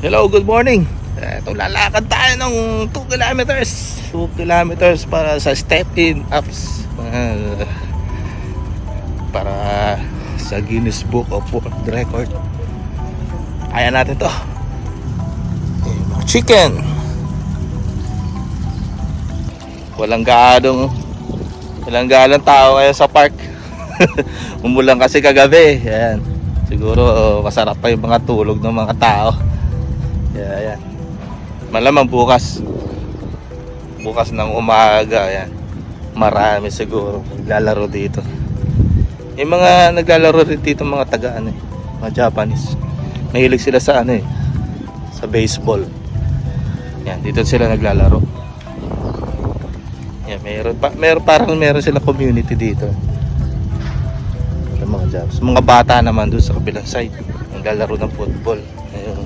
Hello, good morning. Ito, lalakad tayo ng 2 kilometers. 2 kilometers para sa step-in apps. Para sa Guinness Book of World Record. Kaya natin to. Mga chicken. Walang galang tao kayo sa park. Umulan kasi kagabi. Ayan. Siguro masarap pa yung mga tulog ng mga tao. Yan. Malamang bukas ng umaga, yan. Marami siguro naglalaro dito. Yung mga naglalaro rin dito mga mga Japanese. Mahilig sila sa sa baseball. Yan, dito sila naglalaro. Yan, meron sila community dito. Mga Japs. Mga bata naman doon sa kabilang side naglalaro ng football. Ayun.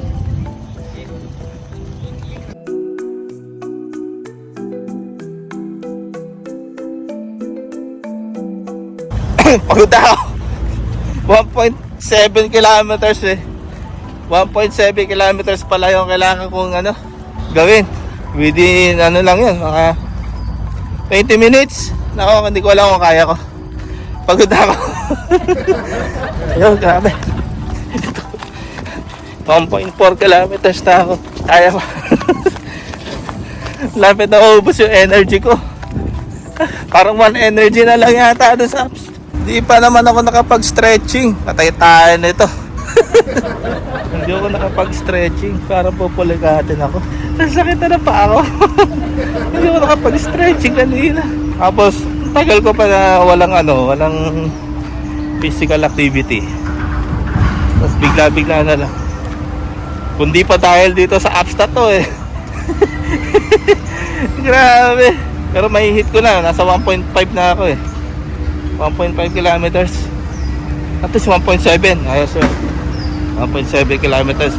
Pagod ako. 1.7 kilometers 1.7 kilometers pala yung kailangan kong gawin. Within lang yun, mga 20 minutes. Nako, hindi ko alam kung kaya ko. Pagod ako. Ayun, grabe. 1.4 kilometers na ako. Kaya ko. Lapit na ubos yung energy ko. Parang 1 energy na lang yata doon sa apps. Di pa naman ako nakapag-stretching. Patay tayo nito. Hindi ako nakapag-stretching. Parang pupulikatin ako. Nasakit na pa ako. Hindi ako nakapag-stretching kanina. Tapos, tagal ko pa na walang physical activity. Tapos bigla-bigla na lang. Kundi pa dahil dito sa apps na to Grabe. Pero may hit ko na. Nasa 1.5 na ako 1.5 kilometers. At least 1.7. Ayos 1.7 kilometers.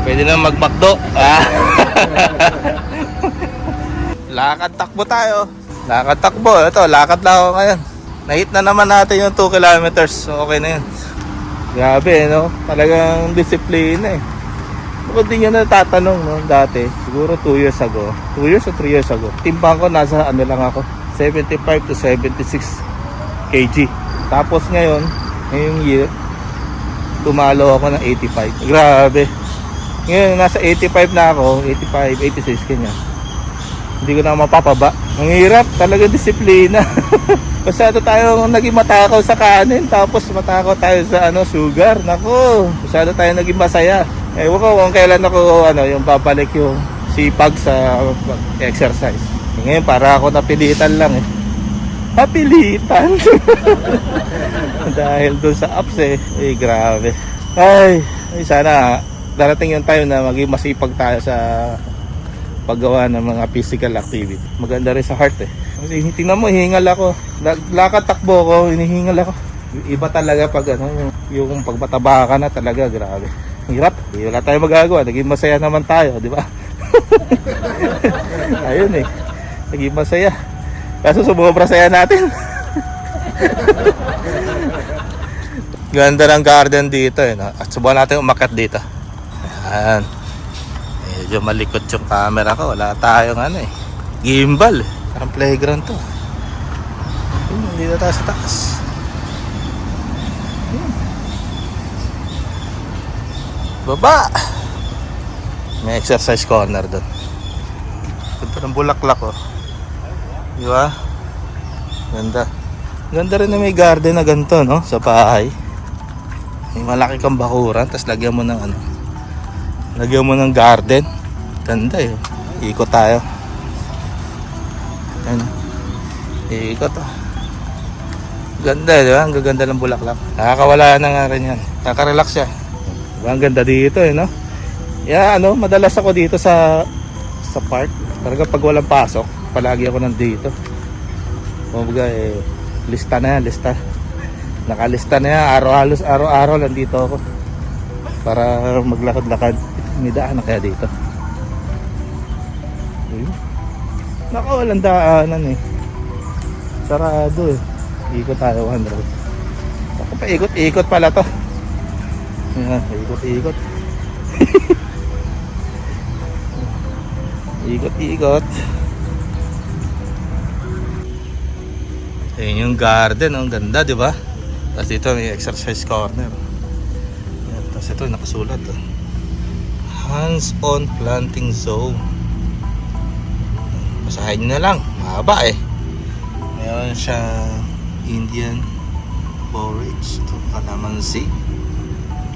Pwede na mag-McDo. Lakad takbo tayo. Lakad takbo. Ito, lakad lang ako ngayon. Nahit na naman natin yung 2 kilometers. So okay na yun. Grabe, no? Talagang disiplina Ako din yun natatanong dati. Siguro 2 years ago. 2 years o 3 years ago. Timbang ko nasa lang ako. 75 to 76 kg. Tapos ngayong year, tumalo ako ng 85. Grabe. Ngayon, nasa 85 na ako. 85, 86 kanya. Hindi ko na mapapaba. Ang hirap. Talaga disiplina. Masyado tayo naging matakaw sa kanin. Tapos matakaw tayo sa sugar. Naku. Masyado tayo naging masaya. Ewan ko kung kailan ako yung babalik yung sipag sa exercise. Ngayon para ako napilitan lang Napilitan. Dahil doon sa apps grabe. Ay sana darating yung time na maging masipag tayo sa paggawa ng mga physical activity. Maganda rin sa heart Kasi tingnan mo, hihingal ako. Lakad takbo ko, hinihingal ako. Iba talaga pag yung pagmataba ka na talaga, grabe. Hirap. Wala tayong magagawa. Naging masaya naman tayo, di ba? Ayun naging masaya. Kaso sumobra saya natin. Ganda ng garden dito At subukan natin umakyat dito. Ayan. Medyo malikot yung camera ko. Wala tayong gimbal Parang playground to. Dito tayo sa taas. Baba. May exercise corner doon. Ganda ng bulaklak Di ba? Ganda. Ganda rin na may garden na ganito sa bahay. May malaki kang bakuran, tapos lagyan mo ng garden. Ganda Ikot tayo. Ikot Ganda, di ba? Ang gaganda ng bulaklak. Nakakawala na nga rin yan. Nakaka-relax siya. Diba? Ang ganda dito madalas ako dito sa park. Talaga pag walang pasok, palagi ako nandito. Kumbaga lista na yan, nakalista na yan, araw-araw nandito ako para maglakad-lakad. May daan na kaya dito. Naka walang daanan sarado ikot tayo 100. Ako pa ikot-ikot pala to. Ikot-ikot. Ikot-ikot. Ayun yung garden, ang ganda, di ba? Tapos dito may exercise corner. Ayan, tapos ito nakasulat. Hands-on planting zone. Basahin nyo na lang, mahaba eh. Mayroon siya Indian borage, ito calamansi,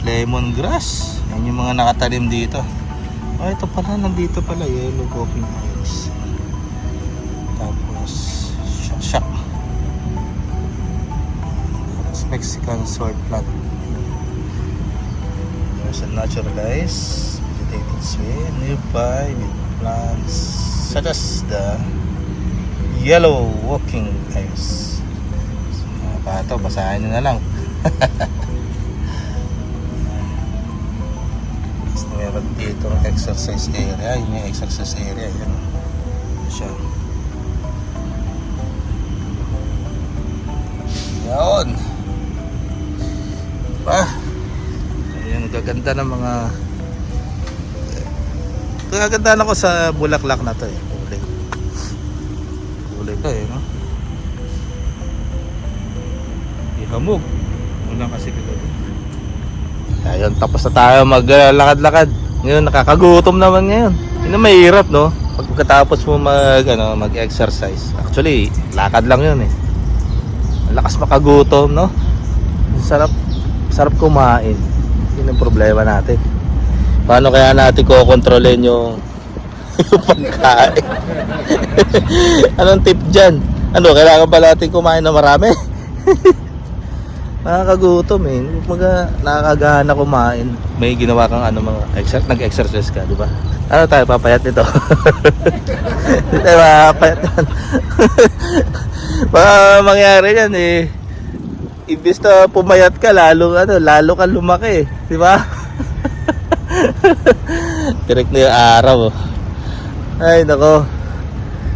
lemongrass. Yan yung mga nakatanim dito. Oh, ito pala, nandito pala, yellow walking iris. Tapos shak. Mexican sword plant. There's a naturalized vegetative swale nearby with plants such as the yellow walking iris. So, mga pato, basahin nyo na lang. Tapos meron dito exercise area. Yun yung exercise area. Yan siya. Yan. Ayan, gaganda ng mga gaganda na ko sa bulaklak na to eh. Kulay to eh, no? Ihamog muna kasi kagabi. Ayun, tapos na tayo maglalakad-lakad. Ngayon nakakagutom naman ngayon. Yun ang mahirap, no? Pagkatapos mo mag-exercise. Actually, lakad lang yun eh. Lakas makagutom, no? Sarap kumain. Yun ang problema natin. Paano kaya natin kokontrolin yung pagkain? Anong tip dyan? Kailangan pa natin kumain na marami? Nakakagutom eh. Nakakagana kumain. May ginawa kang nag-exercise ka, di ba? Ano tayo, papayat nito? Hindi tayo papayat yan. Baka mangyari yan eh. Ibis na pumayat ka, lalo ka lumaki, di ba? Direct na yung araw. Ay, nako.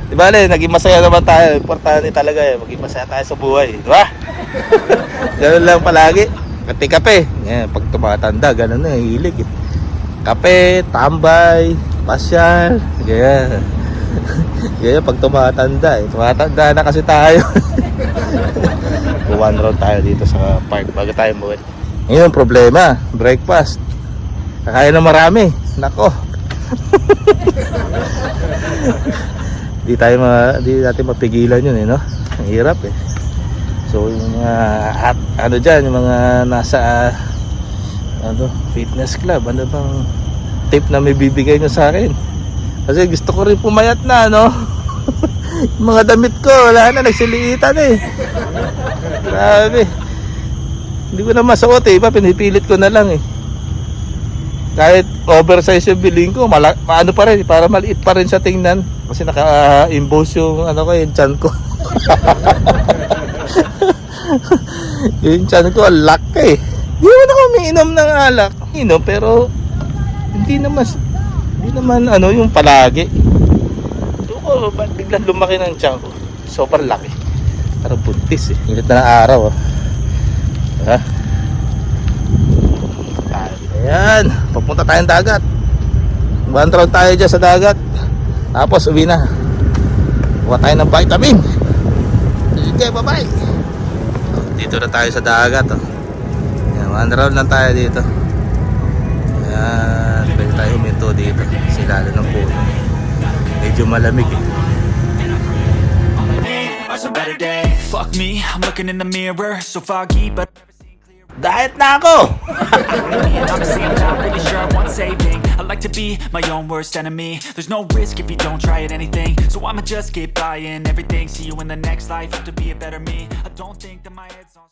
Di ba, naging masaya naman tayo. Importante talaga eh, maging masaya tayo sa buhay, di ba? Ganun lang palagi. Kape-kape. Yan, pag tumatanda, ganun na, hilig eh. Kape, tambay, pasyal, ganyan. Ganyan pag tumatanda eh. Tumatanda na kasi tayo. One round tayo dito sa park bago tayo umuwi. Ngayon ang problema, breakfast. Kakain na marami. Nako. Di natin mapigilan yun eh, no? Ang hirap eh. So yung mga yung mga nasa fitness club, ano bang tip na may bibigay nyo sa akin? Kasi gusto ko rin pumayat na, no? Yung mga damit ko, wala na, nagsiliitan eh. Grabe. Hindi ko na masuot eh, iba pinipilit ko na lang eh. Kahit oversize yung bilhin ko, paano pa rin, para maliit pa rin sa tingnan. Kasi naka-impose yung yung tiyan ko. Yung tiyan ko, alak eh. Di mo na umiinom ng alak. Inom, pero hindi naman yung palagi. So, ba't biglang lumaki ng tiyan ko? Sobrang laki. Parang buntis eh. Init na ng araw. Ha? Ayan. Papunta tayong dagat. One round tayo dyan sa dagat. Tapos uwi na. Kuha tayo ng vitamin. Sige, bye-bye. Dito na tayo sa dagat. Ayan, one round lang tayo dito. Ayan. Pwede tayo huminto dito. Silala ng puno. Medyo malamig eh. Fuck me, I'm looking in the mirror, so foggy, but Diet na ako! honestly, I'm not really sure I want saving. I like to be my own worst enemy. There's no risk if you don't try at anything, so I'ma just keep buying everything. See you in the next life, have to be a better me. I don't think that my head's on